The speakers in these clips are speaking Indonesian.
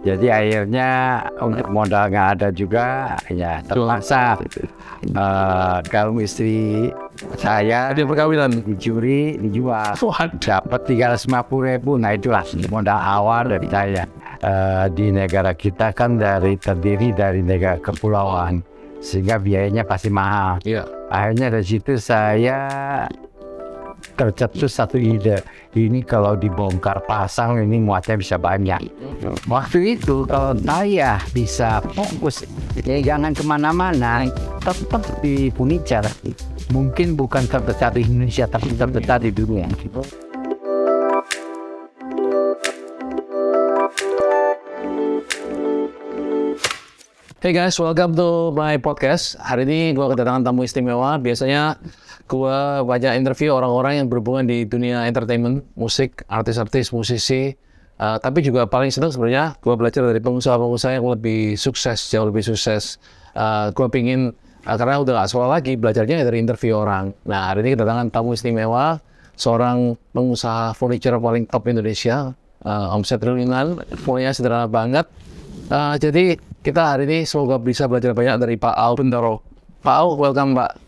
Jadi akhirnya untuk modal nggak ada juga, ya terpaksa kalung istri saya Hadiah perkawinan. dicuri, dijual. Waduh. Dapat 350.000. Nah itulah modal awal dari saya. Di negara kita kan terdiri dari negara kepulauan, sehingga biayanya pasti mahal. Iya. Akhirnya dari situ saya tercetus satu ide. Ini kalau dibongkar pasang ini muatnya bisa banyak. Waktu itu kalau saya bisa fokus, ya jangan kemana-mana, tetap di furniture. Mungkin bukan terbesar di Indonesia, tapi terbesar di dunia. Hey guys, welcome to my podcast. Hari ini gue kedatangan tamu istimewa. Biasanya gue banyak interview orang-orang yang berhubungan di dunia entertainment, musik, artis-artis, musisi. Tapi juga paling senang sebenarnya gue belajar dari pengusaha-pengusaha yang lebih sukses, jauh lebih sukses. Gue pingin, karena udah gak sekolah lagi, belajarnya dari interview orang. Nah, hari ini kedatangan tamu istimewa, seorang pengusaha furniture paling top Indonesia, omset triliunan, pokoknya sederhana banget. Jadi kita hari ini semoga bisa belajar banyak dari Pak Aul Bendoro. Pak Aul, welcome Pak.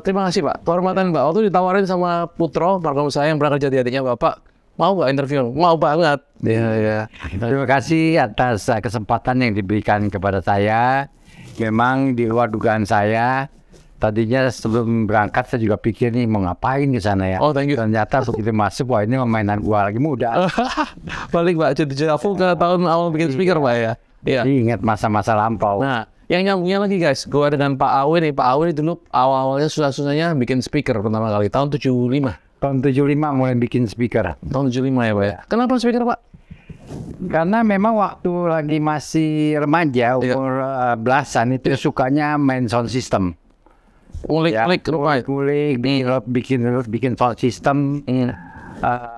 Terima kasih Pak. Kehormatan Pak. Waktu ditawarin sama Putro, markom saya yang pernah kerja di adiknya Bapak, mau nggak interview? Mau banget. Ya. Terima kasih atas kesempatan yang diberikan kepada saya. Memang di luar dugaan saya. Tadinya sebelum berangkat saya juga pikir nih mau ngapain ke sana ya. Oh, thank you. Ternyata begitu masuk, wah ini mainan gua lagi muda. Balik Pak, jadi aku ke tahun awal bikin speaker Pak ya. Iya. Ingat masa-masa lampau. Nah, yang nyambungnya lagi guys, gua dengan Pak Awi nih. Pak Awi dulu awal-awalnya susah-susahnya bikin speaker pertama kali tahun 75. Tahun 75 mulai bikin speaker. Tahun 75 ya Pak ya. Kenapa speaker Pak? Karena memang waktu lagi masih remaja, umur belasan itu sukanya main sound system. Kulik-kulik bikin sound system,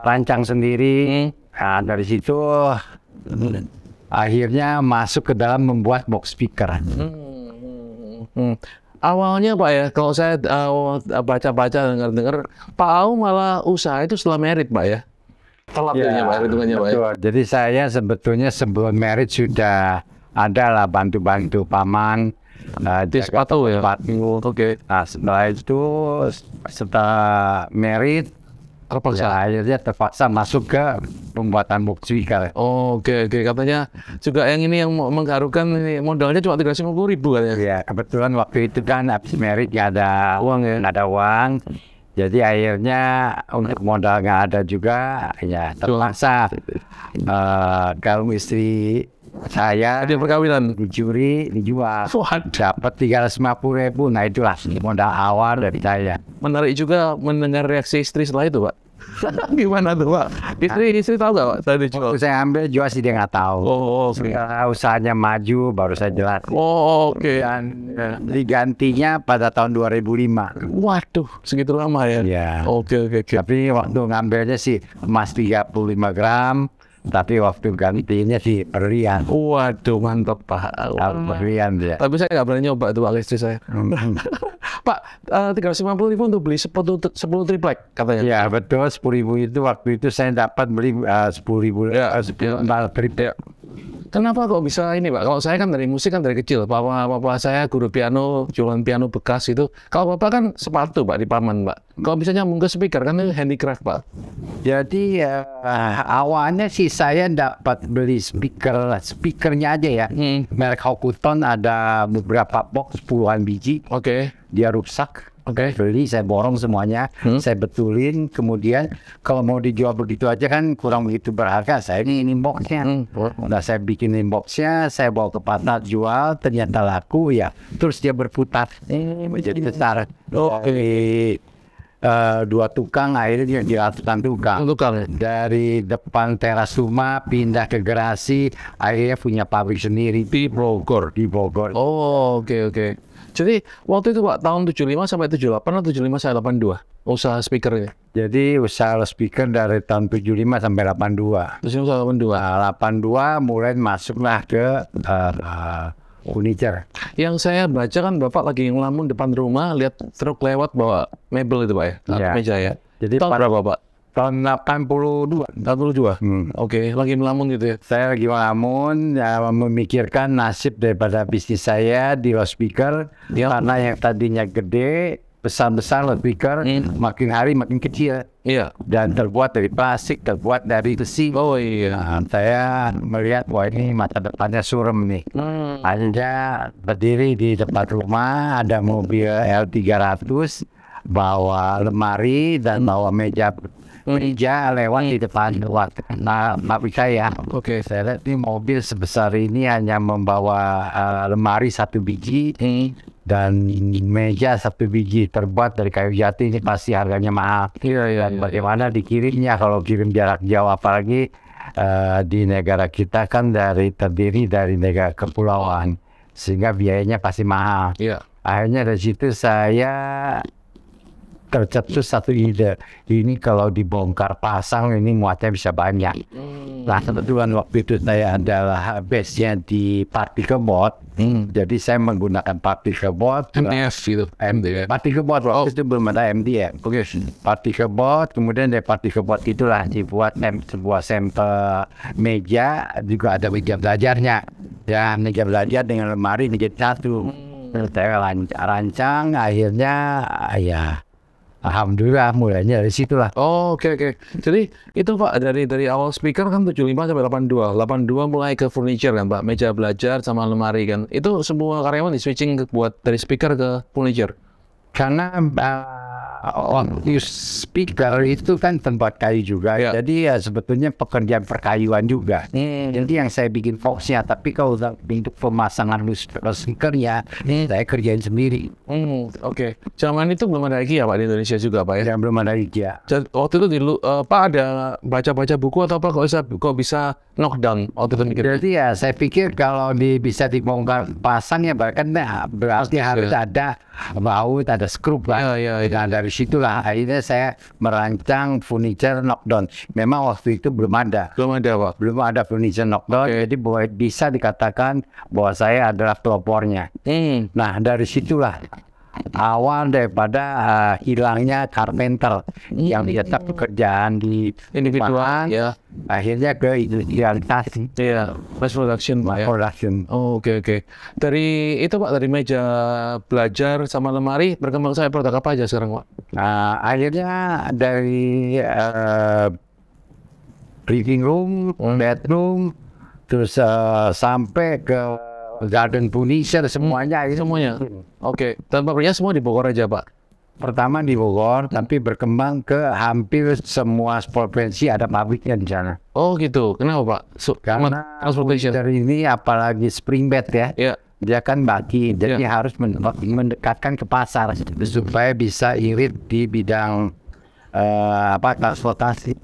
rancang sendiri. Nah, dari situ akhirnya masuk ke dalam membuat box speaker. Awalnya Pak ya, kalau saya baca-baca dengar-dengar, Pak Au malah usaha itu setelah merit Pak ya. Telat ya, Pak, hitungannya Pak ya. Jadi saya sebetulnya sebelum merit sudah ada lah bantu-bantu paman. Di sepatu ya? Sepatu. Oke. Nah setelah itu, setelah merit, akhirnya terpaksa masuk ke pembuatan box speaker. Oke. Katanya juga yang ini yang mengharukan ini modalnya cuma 350.000 katanya. Ya kebetulan waktu itu kan habis merit nggak ada uang ya, nggak ada uang. Jadi akhirnya untuk modal nggak ada juga, ya terpaksa kalung istri saya Hadiah perkawinan. dicuri, dijual. Waduh. Dapat 350.000. Nah itulah modal awal dari saya. Menarik juga mendengar reaksi istri setelah itu Pak. Gimana tuh Pak? Istri tahu nggak Pak? Tadi jual. Waktu saya ambil jual sih dia nggak tahu. Oke. Setelah usahanya maju baru saya jelas. Oke. Dan digantinya pada tahun 2005. Waduh, segitu lama ya? Ya. Oke. Tapi waktu ngambilnya sih emas 35 gram. Tapi waktu gantinya sih berlian. Waduh, mantap Pak. Berlian dia. Tapi saya nggak berani nyoba itu Pak istri saya. Pak, 350.000 untuk beli 10 triplek katanya. Ya betul, 10.000 itu waktu itu saya dapat beli 10.000 triplek. Kenapa kok bisa ini Pak? Kalau saya kan dari musik kan dari kecil. Papa saya guru piano, jualan piano bekas itu. Kalau Bapak kan sepatu Pak di paman Pak. Kalau bisa nyambung ke speaker kan itu handicraft Pak. Jadi awalnya sih saya dapat beli speakernya aja ya. Merek Hokuton ada beberapa box puluhan biji. Oke. Dia rusak. Beli, saya borong semuanya, saya betulin. Kemudian kalau mau dijual begitu aja kan kurang begitu berharga. Saya ini boxnya. Nah saya bikinin boxnya, saya bawa ke pasar jual, ternyata laku ya. Terus dia berputar menjadi besar. Dua tukang akhirnya dia ratusan tukang. Dari depan teras rumah pindah ke garasi, akhirnya punya pabrik sendiri di Bogor. Oke. Jadi waktu itu Pak tahun 75 sampai 78 atau 75 sampai 82 usaha speaker ini. Jadi usaha speaker dari tahun 75 sampai 82. Terus sampai 82. 82 mulai masuklah ke furniture. Yang saya baca kan Bapak lagi ngelamun depan rumah, lihat truk lewat bawa mebel itu Pak ya, Ya. meja ya. Jadi tahun berapa Pak? tahun 82. 82. Oke, lagi melamun gitu ya. Saya lagi melamun, ya, memikirkan nasib daripada bisnis saya di loudspeaker, karena yang tadinya gede, besar-besar loudspeaker, makin hari makin kecil. Iya. Dan terbuat dari plastik, terbuat dari besi. Oh iya. Nah, saya melihat wah ini masa depannya suram nih. Anda berdiri di depan rumah, ada mobil L300, bawa lemari dan bawa meja lewat di depan nabi saya. Oke. Saya lihat ini mobil sebesar ini hanya membawa lemari 1 biji dan meja 1 biji terbuat dari kayu jati, ini pasti harganya mahal. Dan bagaimana dikirimnya kalau kirim jarak jauh, apalagi di negara kita kan terdiri dari negara kepulauan, sehingga biayanya pasti mahal. Akhirnya dari situ saya tercetus satu ide, ini kalau dibongkar pasang ini muatnya bisa banyak. Nah kebetulan waktu itu saya adalah base-nya di particle board, jadi saya menggunakan particle board, MDF gitu. particle board waktu itu belum ada MDF. Particle board, kemudian dari particle board itulah dibuat sebuah sampel meja, juga ada meja belajarnya, ya meja belajar dengan lemari menjadi satu. Saya rancang, akhirnya ya alhamdulillah mulainya dari situlah. Oke. Jadi itu Pak, dari awal speaker kan 75 sampai 82. 82 mulai ke furniture kan Pak, meja belajar sama lemari kan. Itu semua karyawan di switching buat dari speaker ke furniture. Karena waktu speaker itu kan tempat kayu juga, jadi ya sebetulnya pekerjaan perkayuan juga. Jadi yang saya bikin boxnya, tapi kalau untuk pemasangan speaker ya saya kerjain sendiri. Oke. Zaman itu belum ada IKEA Pak di Indonesia juga Pak ya? Dan belum ada IKEA. Waktu itu Pak ada baca-baca buku atau apa kok bisa knockdown waktu itu mikir? Jadi ya saya pikir kalau bisa dibongkar pasang ya berarti harus ada baut, ada skrup lah. Dan dari situlah akhirnya saya merancang furniture knockdown. Memang waktu itu belum ada Pak. Belum ada furniture knockdown, jadi bisa dikatakan bahwa saya adalah pelopornya. Nah dari situlah awal daripada hilangnya carpenter yang tetap pekerjaan di individual, akhirnya ke industrialisasi, mass production Pak ya. Oke. Dari itu Pak, dari meja belajar sama lemari berkembang saya produk apa aja sekarang Pak? Nah akhirnya dari living room, bedroom, terus sampai ke garden furniture, semuanya. Oke. Dan pabriknya semua di Bogor aja Pak? Pertama di Bogor, tapi berkembang ke hampir semua provinsi ada pabriknya di sana. Oh gitu. Kenapa Pak? Karena dari ini apalagi spring bed ya, dia kan baki, jadi harus mendekatkan ke pasar supaya bisa irit di bidang transportasi.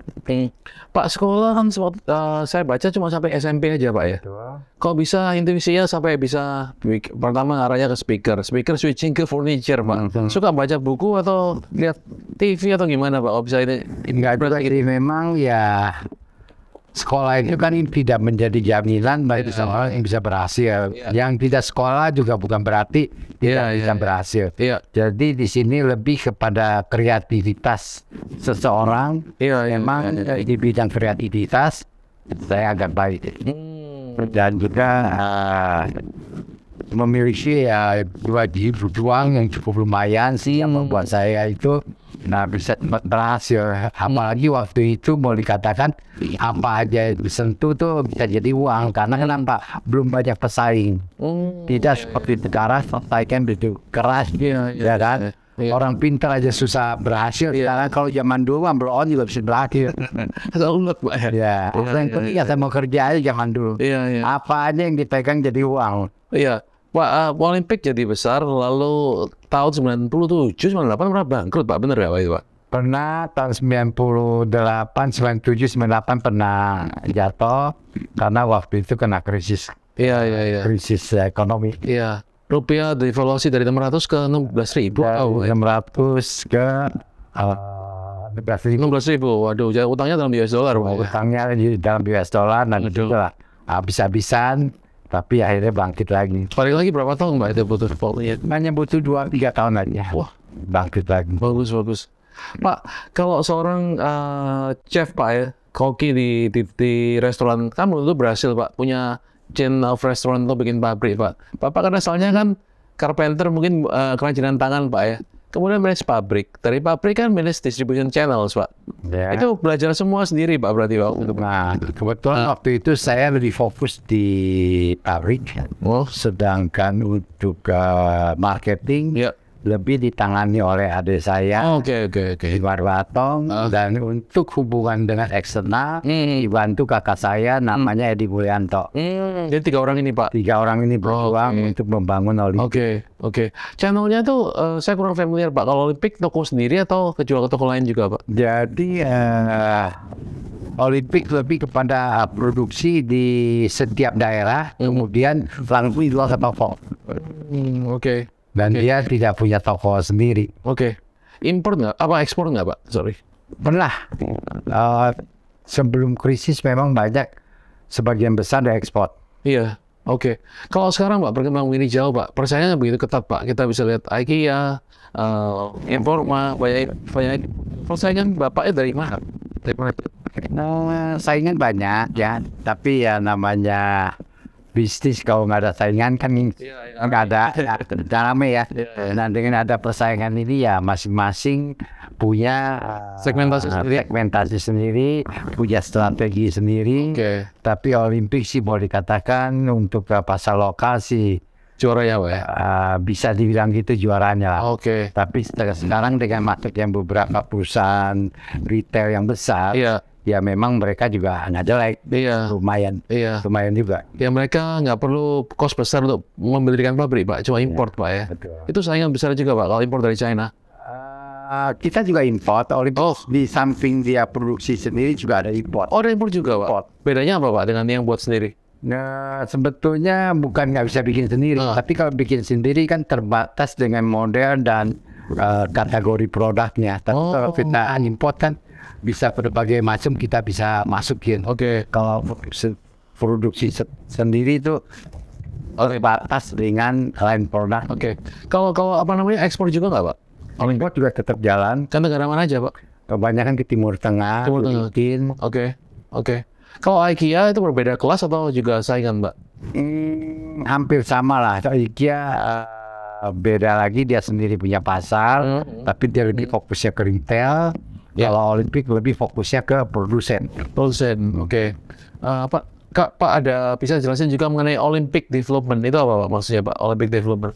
Pak, sekolah kan saya baca cuma sampai SMP aja Pak ya. Kok bisa intuisinya sampai bisa pertama arahnya ke speaker switching ke furniture Pak? Suka baca buku atau lihat TV atau gimana Pak? Kok bisa ini? Enggak, jadi memang ya sekolah itu kan tidak menjadi jaminan bagi seseorang yang bisa berhasil. Yang tidak sekolah juga bukan berarti tidak bisa berhasil. Jadi di sini lebih kepada kreativitas seseorang. Memang di bidang kreativitas saya agak baik. Dan juga memiliki juang yang cukup lumayan sih yang membuat saya itu bisa berhasil. Apalagi waktu itu mau dikatakan apa aja disentuh tuh bisa jadi uang, karena kenapa? Belum banyak pesaing. Tidak seperti negara sampaikan begitu keras, ya kan? Orang pintar aja susah berhasil. Karena kalau zaman dulu ambil on juga bisa berhasil. Saya mau kerja aja zaman dulu. Apa aja yang dipegang jadi uang. Pak, Olimpik jadi besar, lalu tahun 97, 98 pernah bangkrut Pak, bener ya Pak itu Pak? Pernah tahun 98, 97, 98 pernah jatuh karena waktu itu kena krisis. Krisis ekonomi. Rupiah devaluasi dari 600 ke 16.000. 600 ke 16.000. Waduh, utangnya dalam US dollar Pak. Utangnya dalam US dollar dan itu lah habis-habisan. Tapi akhirnya bangkit lagi. Balik lagi berapa tahun Mbak itu butuh? Hanya butuh 2-3 tahun aja. Wah, bangkit lagi. Bagus. Pak, kalau seorang chef Pak ya, koki di restoran, kan dulu berhasil Pak, punya chain of restoran untuk bikin pabrik Pak. Bapak kan asalnya kan carpenter, mungkin kerajinan tangan Pak ya. Kemudian manage pabrik. Dari pabrik kan manage distribution channels Pak. Ya. Itu belajar semua sendiri Pak berarti Pak. Nah, kebetulan waktu itu saya lebih fokus di pabrik, sedangkan untuk marketing Ya. lebih ditangani oleh adik saya, Oke. Iwan Watong, dan untuk hubungan dengan eksternal dibantu kakak saya namanya Edi Mulyanto. Jadi 3 orang ini Pak. 3 orang ini berjuang untuk membangun Olimpik. Oke. Channelnya tuh saya kurang familiar Pak. Kalau Olimpik toko sendiri atau kejual ke toko lain juga Pak? Jadi Olimpik lebih kepada produksi di setiap daerah, kemudian langsung dijual ke toko. Oke. Dan dia tidak punya toko sendiri. Oke. Impor nggak? Apa ekspor nggak Pak? Sorry. Pernah. Sebelum krisis memang banyak, sebagian besar diekspor. Iya. Oke. Kalau sekarang Pak berkembang begini jauh Pak, persaingannya begitu ketat Pak. Kita bisa lihat IKEA, Informa, banyak persaingan Bapaknya dari mana? Saingan banyak ya, tapi ya namanya bisnis kalau nggak ada saingan kan nggak ada, nggak rame ya. Nah dengan ada persaingan ini ya masing-masing punya segmentasi sendiri, punya strategi sendiri. Tapi Olimpik sih boleh dikatakan untuk pasar lokal sih juaranya Pak ya? Bisa dibilang gitu juaranya lah. Tapi sekarang dengan masuk yang beberapa perusahaan retail yang besar, ya memang mereka juga nggak jelek, lumayan juga. Ya mereka nggak perlu kos besar untuk mendirikan pabrik Pak, cuma import Pak ya. Itu saingan besar juga Pak kalau impor dari China. Kita juga import. Di samping dia produksi sendiri juga ada import. Ada import juga Pak. Bedanya apa Pak dengan yang buat sendiri? Nah sebetulnya bukan nggak bisa bikin sendiri, tapi kalau bikin sendiri kan terbatas dengan model dan kategori produknya. Tapi kalau kita import kan bisa berbagai macam kita bisa masukin. Kalau produksi sendiri itu terbatas dengan lain produk. Kalau apa namanya ekspor juga nggak Pak? Impor juga tetap jalan. Kan negara mana aja Pak? Kebanyakan ke Timur Tengah. Kalau IKEA itu berbeda kelas atau juga saingan Mbak? Hampir sama lah. IKEA beda lagi, dia sendiri punya pasar, tapi dia lebih fokusnya ke retail. Kalau Olimpik lebih fokusnya ke produsen. Pak ada bisa jelasin juga mengenai Olympic Development itu apa Pak maksudnya Pak? Olympic Development?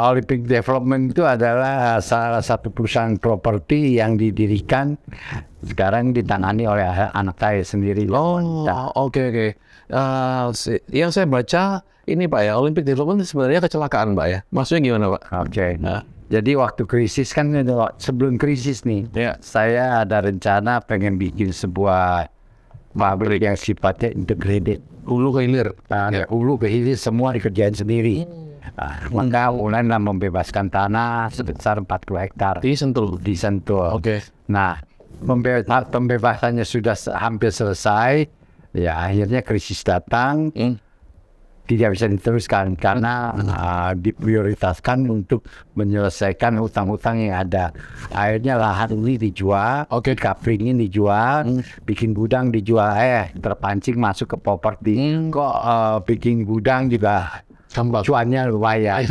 Olympic Development itu adalah salah satu perusahaan properti yang didirikan sekarang ditangani oleh anak saya sendiri. Yang saya baca ini Pak ya, Olympic Development sebenarnya kecelakaan Pak ya. Maksudnya gimana Pak? Jadi waktu krisis kan, sebelum krisis nih, saya ada rencana pengen bikin sebuah pabrik yang sifatnya integrated, hulu ke hilir. Hulu ke hilir semua dikerjain sendiri. Maka mulailah membebaskan tanah sebesar 40 hektar di Sentul. Nah, pembebasannya sudah hampir selesai. Ya akhirnya krisis datang. Tidak bisa diteruskan karena diprioritaskan untuk menyelesaikan hutang-hutang yang ada. Akhirnya lahan ini dijual, kapling ini dijual, bikin gudang dijual, terpancing masuk ke properti. Kok bikin gudang juga cuannya lumayan.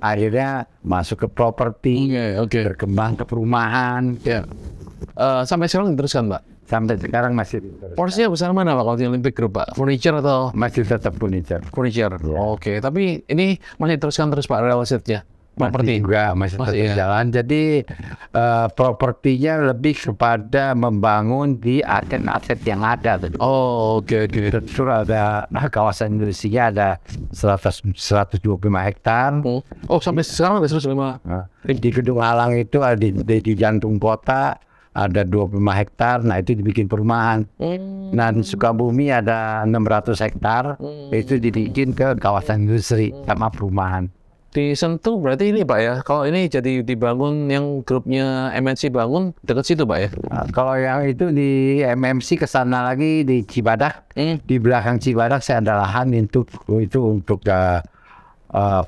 Akhirnya masuk ke properti, berkembang ke perumahan. Sampai sekarang diteruskan Mbak? Sampai sekarang masih. Porsinya besar mana Pak kalau di Olympic Group Pak? Furniture atau? Masih tetap furniture. Tapi ini masih teruskan terus Pak real estate-nya? Masih juga masih tetap jalan. Jadi propertinya lebih kepada membangun di aset-aset yang ada. Betul, ada kawasan industrinya ada 125 hektar. Sampai sekarang ada 125. Di Gedung Alang itu ada di jantung kota. Ada 25 hektar, nah itu dibikin perumahan. Nah di Sukabumi ada 600 hektar, itu dibikin ke kawasan industri sama perumahan. Di Sentul berarti ini Pak ya, kalau ini jadi dibangun yang grupnya MNC bangun dekat situ Pak ya? Kalau yang itu di MMC kesana lagi di Cibadak, di belakang Cibadak saya ada lahan untuk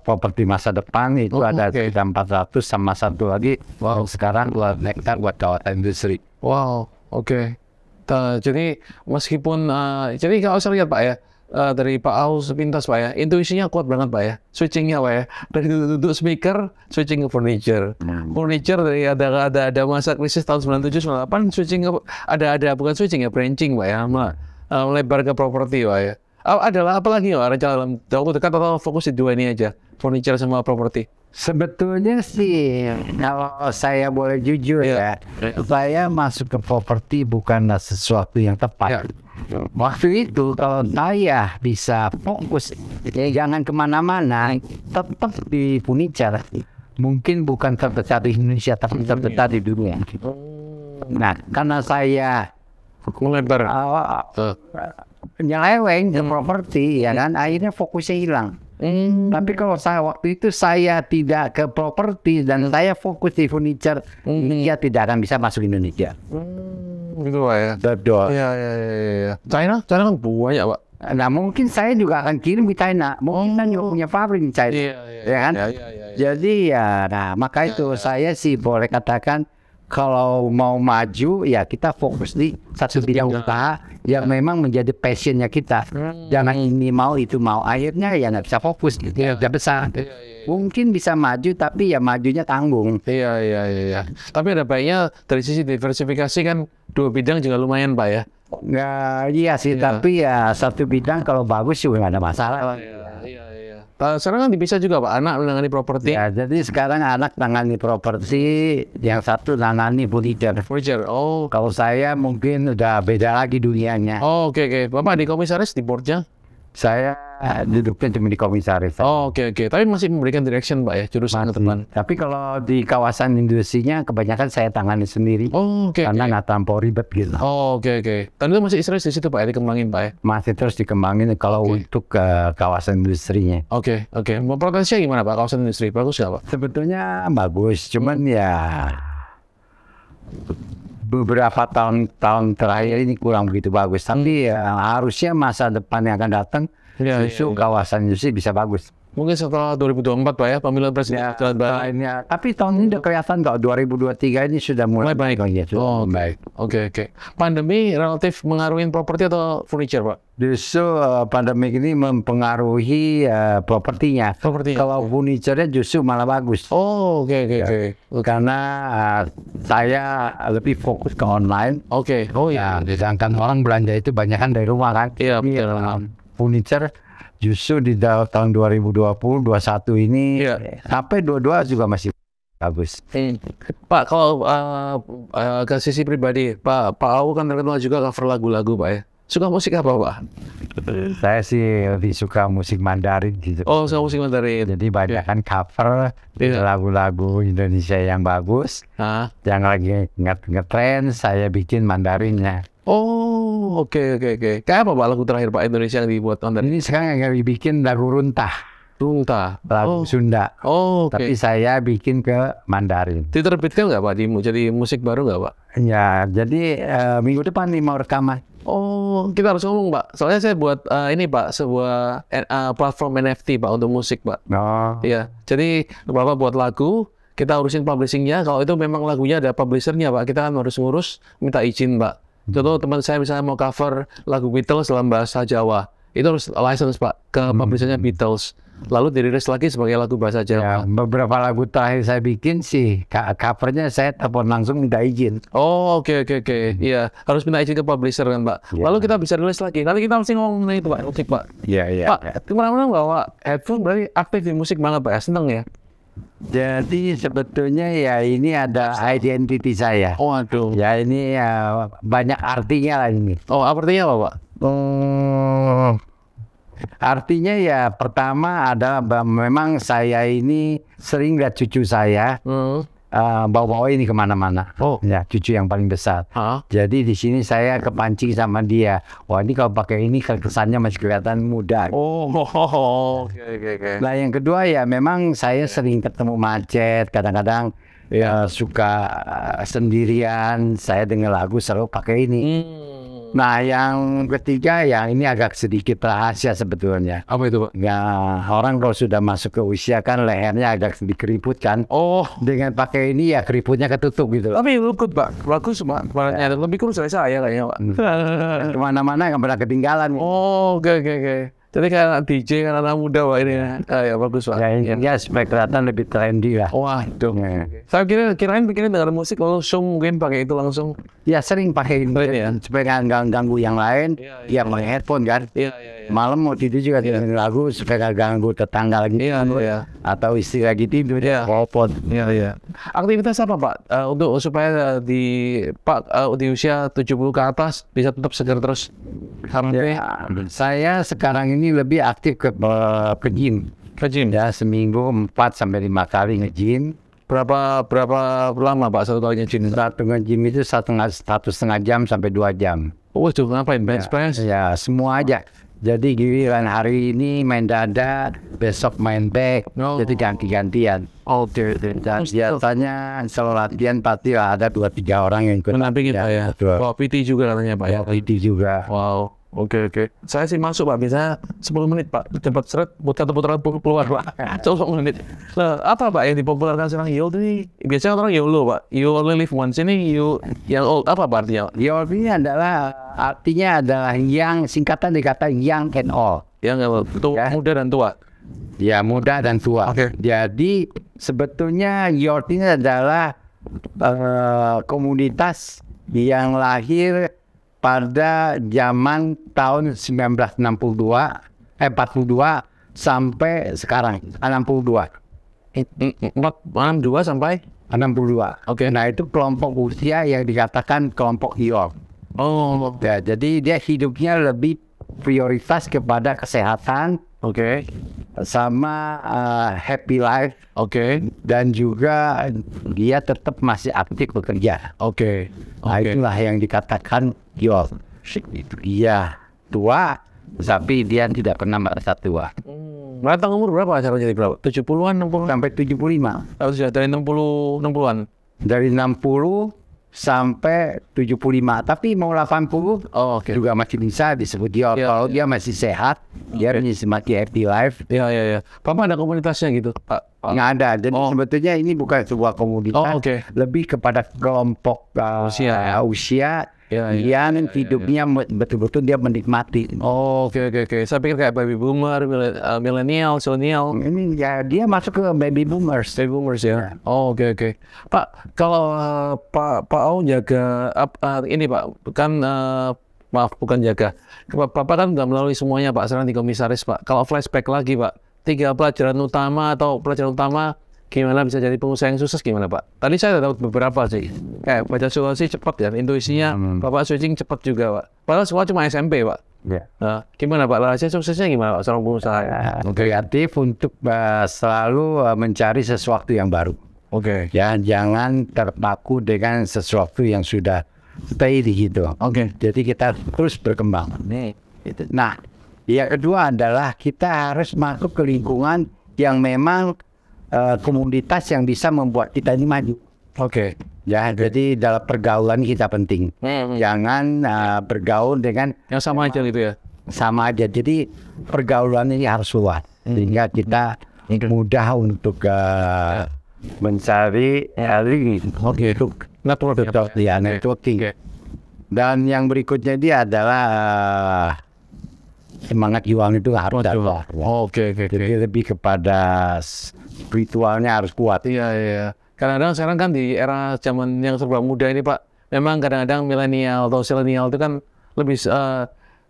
properti masa depan itu ada sekitar 400 sama satu lagi. Wow, sekarang 2 hektar buat kawasan industri. Wow, oke. Jadi meskipun jadi kalau saya lihat Pak ya, dari Pak Aus sepintas Pak ya, intuisinya kuat banget Pak ya, switchingnya Pak ya, dari duduk speaker switching ke furniture, furniture dari ada masa krisis tahun 97 98 switching ke bukan switching ya, branching Pak ya, melebar ke properti Pak ya. Adalah apa lagi ya rencana dalam waktu dekat atau fokus di dua ini aja, furniture sama properti? Sebetulnya sih, kalau saya boleh jujur ya, saya masuk ke properti bukanlah sesuatu yang tepat. Waktu itu kalau saya bisa fokus, jangan kemana-mana, tetap di furniture. Mungkin bukan terbesar di Indonesia, tapi terbesar di dunia. Nah, karena saya melebar, nyeleweng ke properti, ya kan, akhirnya fokusnya hilang. Tapi kalau saya waktu itu saya tidak ke properti dan saya fokus di furniture, dia tidak akan bisa masuk Indonesia. Gitu Pak ya. Betul. Iya. China kan banyak Pak. Nah mungkin saya juga akan kirim ke China. Mungkin kan juga punya pabrik di China, ya kan? Jadi ya, nah maka itu saya sih boleh katakan, kalau mau maju ya kita fokus di satu bidang usaha yang memang menjadi passionnya kita. Jangan ini mau itu mau, akhirnya ya nggak bisa fokus, udah besar. Mungkin bisa maju tapi ya majunya tanggung. Iya. Tapi ada baiknya dari sisi diversifikasi kan, dua bidang juga lumayan Pak ya. Nggak, iya sih, tapi ya satu bidang kalau bagus juga nggak ada masalah. Iya. Sekarang kan bisa juga Pak, anak menangani properti. Ya, jadi sekarang anak tangani properti, yang satu tangani furniture. Oh, kalau saya mungkin udah beda lagi dunianya. Oh, oke. Bapak di komisaris di boardnya? Saya duduknya cuma di komisaris. Oh, oke. Tapi masih memberikan direction Pak ya, jurusan ke depan. Tapi kalau di kawasan industrinya kebanyakan saya tangani sendiri. Oh, oke. Karena nggak terlampau ribet gitu. Oh, oke. Dan itu masih istirahat di situ Pak ya, dikembangin Pak ya? Masih terus dikembangin kalau untuk kawasan industrinya. Oke. Potensinya gimana Pak, kawasan industri? Bagus nggak Pak? Sebetulnya bagus, cuman ya beberapa tahun terakhir ini kurang begitu bagus. Tapi harusnya masa depan yang akan datang justru kawasan industri bisa bagus. Mungkin setelah 2024 Pak ya, pemilihan presiden. Tapi tahun ini udah kelihatan kalau 2023 ini sudah mulai baik. Baik. Oke. Pandemi relatif mengaruhi properti atau furniture Pak? Justru pandemi ini mempengaruhi propertinya. Kalau furniture-nya justru malah bagus. Oh, oke. Karena saya lebih fokus ke online. Oke. Oh ya. Sedangkan orang belanja itu banyak kan dari rumah kan. Iya, betul. Furniture justru di tahun 2020-21 ini sampai 22 juga masih bagus. Pak, kalau ke sisi pribadi, Pak Au kan terkenal juga cover lagu-lagu Pak ya. Suka musik apa Pak? Saya sih lebih suka musik Mandarin gitu. Oh, suka musik Mandarin. Jadi banyak kan cover lagu-lagu Indonesia yang bagus. Yang lagi ngetren saya bikin Mandarinnya. Oh, oke. Kayak apa Pak lagu terakhir Pak Indonesia yang dibuat Mandarin? Ini sekarang yang dibikin lagu Runtah. Lagu Sunda. Oh, oke. Tapi saya bikin ke Mandarin. Diterbitkan nggak Pak? Jadi musik baru nggak Pak? Ya, jadi minggu depan nih mau rekaman. Oh, kita harus ngomong Pak. Soalnya saya buat ini Pak, sebuah platform NFT Pak untuk musik Pak. Oh. Iya. Jadi Bapak buat lagu, kita urusin publishingnya. Kalau itu memang lagunya ada publishernya Pak, kita kan harus ngurus, minta izin Pak. Contoh teman saya misalnya mau cover lagu Beatles dalam bahasa Jawa, itu harus license Pak ke publishernya Beatles. Lalu dirilis lagi sebagai lagu bahasa Jawa. Ya, beberapa lagu terakhir saya bikin sih covernya saya telepon langsung minta izin. Oh, oke. Iya, harus minta izin ke publisher kan Pak. Lalu kita bisa rilis lagi. Nanti kita mesti ngomong itu Pak, musik Pak. Iya. Pak, kemana-mana bawa headphone berarti aktif di musik banget Pak ya, seneng ya? Jadi sebetulnya ya ini ada identity saya. Oh, aduh. Ya ini banyak artinya lah ini. Oh, artinya apa Pak? Artinya ya pertama adalah memang saya ini sering lihat cucu saya bawa ini kemana-mana. Oh, ya cucu yang paling besar. Jadi di sini saya kepancing sama dia. Wah ini kalau pakai ini kesannya masih kelihatan muda. Oke. Nah yang kedua ya memang saya sering ketemu macet. Kadang-kadang suka sendirian. Saya dengar lagu selalu pakai ini. Nah, yang ketiga yang ini agak sedikit rahasia sebetulnya. Apa itu, Pak? Ya, orang kalau sudah masuk ke usia kan lehernya agak sedikit keriput kan. Oh, Dengan pakai ini ya keriputnya ketutup gitu loh. tapi good, Pak. Bagus, Pak. Warnanya lebih kurus dari saya kayaknya, Pak. Kemana-mana nggak pernah ketinggalan. Oh, oke. Jadi kayak DJ kan anak muda, Pak, ini ya. Ya, bagus, Pak. Ya supaya kelihatan lebih trendy lah. Wah, itu. Ya. Saya kirain bikinnya dengar musik lalu langsung mungkin pakai itu langsung. Ya sering pakai ini ya. supaya nggak ganggu yang lain. Ya pakai headphone kan. Iya. Malam mau tidur juga dengerin lagu supaya nggak ganggu tetangga lagi. Iya. Atau istri lagi tidur Iya. telepon. Iya. Aktivitas apa, Pak? Untuk supaya di usia 70 ke atas bisa tetap segar terus. Ya, saya sekarang ini lebih aktif ke gym. Ke gym. Ya seminggu 4 sampai 5 kali nge-gym. Berapa lama, Pak, satu kali nge-gym? Satu nge-gym itu 1,5 jam sampai 2 jam. Oh, itu ngapain? Bench press? Ya semua aja. Jadi giliran hari ini main dada, besok main back, jadi ganti-gantian. Dan biasanya selalu latihan pasti ada 2-3 orang yang ikut. Menampingi, Pak, ya? Betul. Wah, PT juga katanya, Pak, ya? Itu juga. Wow. Oke. Saya sih masuk, Pak. Biasanya 10 menit, Pak. Cepat seret, putaran keluar, Pak. 10 menit. Nah, apa, Pak, yang dipopulerkan sekarang YOLO ini? Biasanya orang YOLO, Pak. You only live once. Ini yang old. Apa, Pak, artinya? YOLO ini artinya adalah yang singkatan dikata young and old. Yang muda dan tua. Ya, muda dan tua. Oke. Jadi sebetulnya YOLO ini adalah komunitas yang lahir pada zaman tahun 1942 sampai sekarang 62. 62 sampai 62. Oke. Nah, itu kelompok usia yang dikatakan kelompok YOLO. Oh, Ya, jadi dia hidupnya lebih prioritas kepada kesehatan, oke. sama happy life, dan juga dia tetap masih aktif bekerja. Oke. Nah, itulah yang dikatakan YOLO. Itu dia tua, tapi dia tidak pernah merasa tua. Rentang umur berapa acaranya jadi berapa? 70-an, 60-an? Sampai 75. Atau sudah dari 60-an? Dari 60 sampai 75. Tapi mau 80 juga masih bisa disebut YOLO. Kalau dia masih sehat, dia masih happy life. Iya. Papa ada komunitasnya gitu, Pak? Nggak ada. Jadi sebetulnya ini bukan sebuah komunitas. Lebih kepada kelompok usia yang hidupnya betul-betul dia menikmati. Oke. Saya pikir kayak baby boomer, milenial, zilenial. Ini ya dia masuk ke baby boomers. Baby boomers ya. Oke. Pak, kalau Pak Au jaga ini, Pak, kan maaf bukan jaga. Bapak kan udah melalui semuanya, Pak. Sekarang di komisaris, Pak. Kalau flashback lagi, Pak, 3 pelajaran utama atau pelajaran utama gimana bisa jadi pengusaha yang sukses gimana, Pak? Tadi saya udah dapat beberapa sih. Kayak baca solusi cepat ya, intuisinya Bapak switching cepat juga, Pak. Padahal semua cuma SMP, Pak. Nah, gimana, Pak? Rahasia suksesnya gimana, Pak, seorang pengusaha? Kreatif untuk selalu mencari sesuatu yang baru. Ya, jangan terpaku dengan sesuatu yang sudah stay di situ. Jadi kita terus berkembang. Nah, yang kedua adalah kita harus masuk ke lingkungan yang memang komunitas yang bisa membuat kita ini maju. Ya, jadi dalam pergaulan kita penting. Jangan bergaul dengan yang sama aja gitu ya. Sama aja. Jadi pergaulan ini harus luas sehingga kita mudah untuk mencari networking. Dan yang berikutnya dia adalah semangat juang itu harus ada. Jadi lebih kepada spiritualnya harus kuat. Iya. Kadang-kadang sekarang kan di era zaman yang serba muda ini, Pak, memang kadang-kadang milenial atau zilenial itu kan lebih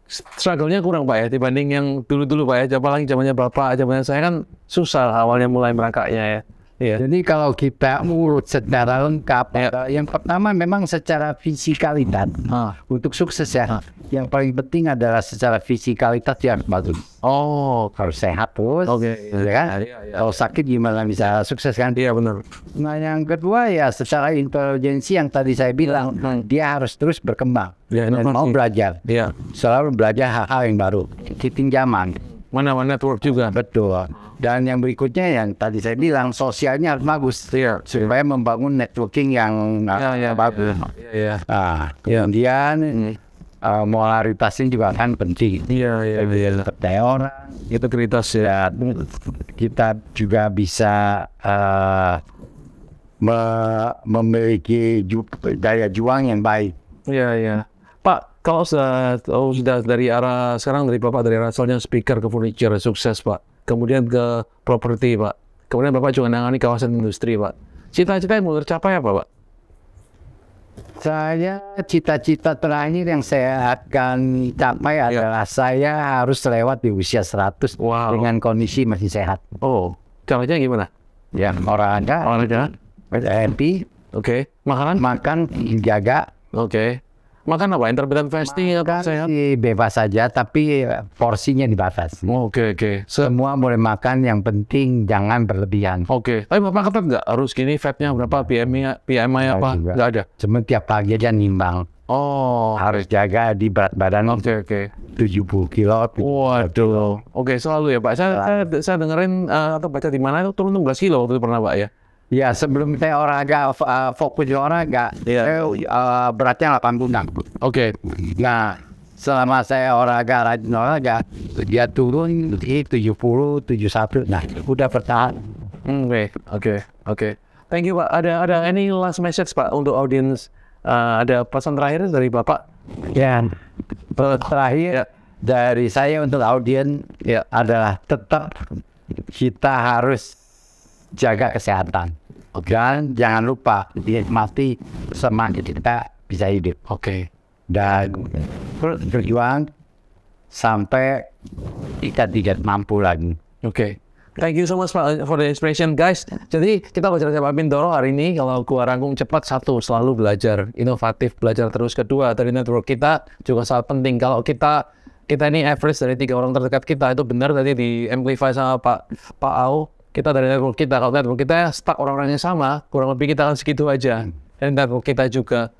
struggle-nya kurang, Pak, ya, dibanding yang dulu-dulu, Pak, ya. Apalagi zamannya Bapak, zamannya saya kan susah awalnya mulai merangkaknya ya. Jadi kalau kita urut secara lengkap, yang pertama memang secara fisikalitas. Untuk sukses ya, yang paling penting adalah secara fisikalitas yang bagus. Harus sehat terus, ya kan? Kalau sakit gimana bisa sukses kan? Iya, benar. Nah, yang kedua ya secara intelijensi yang tadi saya bilang, dia harus terus berkembang dan mau belajar. Selalu belajar hal-hal yang baru, ikutin zaman. Mana network juga. Betul. Dan yang berikutnya yang tadi saya bilang sosialnya harus bagus supaya membangun networking yang bagus. Kemudian moralitas ini juga kan penting. Iya. Percaya orang. Integritas ya. Kita juga bisa memiliki daya juang yang baik. Iya. Pak, kalau sudah dari arah sekarang dari Bapak dari arah asalnya speaker ke furniture sukses Pak, kemudian ke properti Pak, kemudian Bapak juga menangani kawasan industri Pak. Cita-cita yang mau tercapai apa Pak? Saya cita-cita terakhir yang saya akan capai adalah saya harus lewat di usia 100 dengan kondisi masih sehat. Oh, caranya gimana? Ya, olahraga, happy. Oke. Makan, jaga. Oke. Makan apa? Intermittent fasting atau sehat? Bebas saja, tapi porsinya dibatasi. Oke. Semua boleh makan, yang penting jangan berlebihan. Oke. Tapi Bapak ketat nggak? Harus gini fatnya berapa? BMI apa? Nggak ada? Cuma tiap pagi aja nimbang. Oh. Harus jaga di berat badan. Oke. 70 kilo. Waduh. Oke, selalu ya Pak. Saya dengerin atau baca di mana itu turun 16 kilo waktu itu pernah Pak ya? Ya, sebelum saya olahraga, fokus di olahraga, beratnya 86. Oke. Nah, selama saya rajin olahraga, dia turun di 70, 71. Nah, udah bertahan. Oke. Thank you Pak. Ada any last message Pak untuk audience? Ada pesan terakhir dari Bapak? Ya, terakhir dari saya untuk audiens adalah tetap kita harus jaga kesehatan. Dan jangan lupa nikmati semakin kita bisa hidup. Oke. Dan berjuang sampai kita tidak mampu lagi. Oke. Thank you so much Pak for the inspiration guys. Jadi kita bicara sama Pak Bintoro hari ini. Kalau gua rangkum cepat, 1, selalu belajar, inovatif, belajar terus. Kedua, dari network kita juga sangat penting. Kalau kita ini average dari 3 orang terdekat kita, itu benar tadi di amplify sama Pak Au. Kita dari network kita, kalau network kita stuck orang-orangnya sama, kurang lebih kita akan segitu aja. Dan network kita juga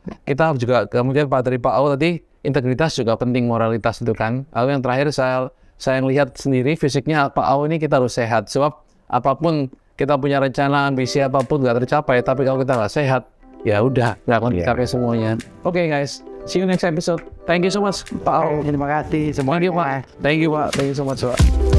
kemudian dari Pak Au tadi, integritas juga penting, moralitas itu kan. Lalu yang terakhir saya lihat sendiri fisiknya Pak Au ini kita harus sehat. Sebab apapun kita punya rencana, ambisi apapun nggak tercapai, tapi kalau kita nggak sehat, ya udah nggak akan tercapai semuanya. Oke guys, see you next episode. Thank you so much Pak Au. Terima kasih semua. Thank you Pak. Thank you so much Pak.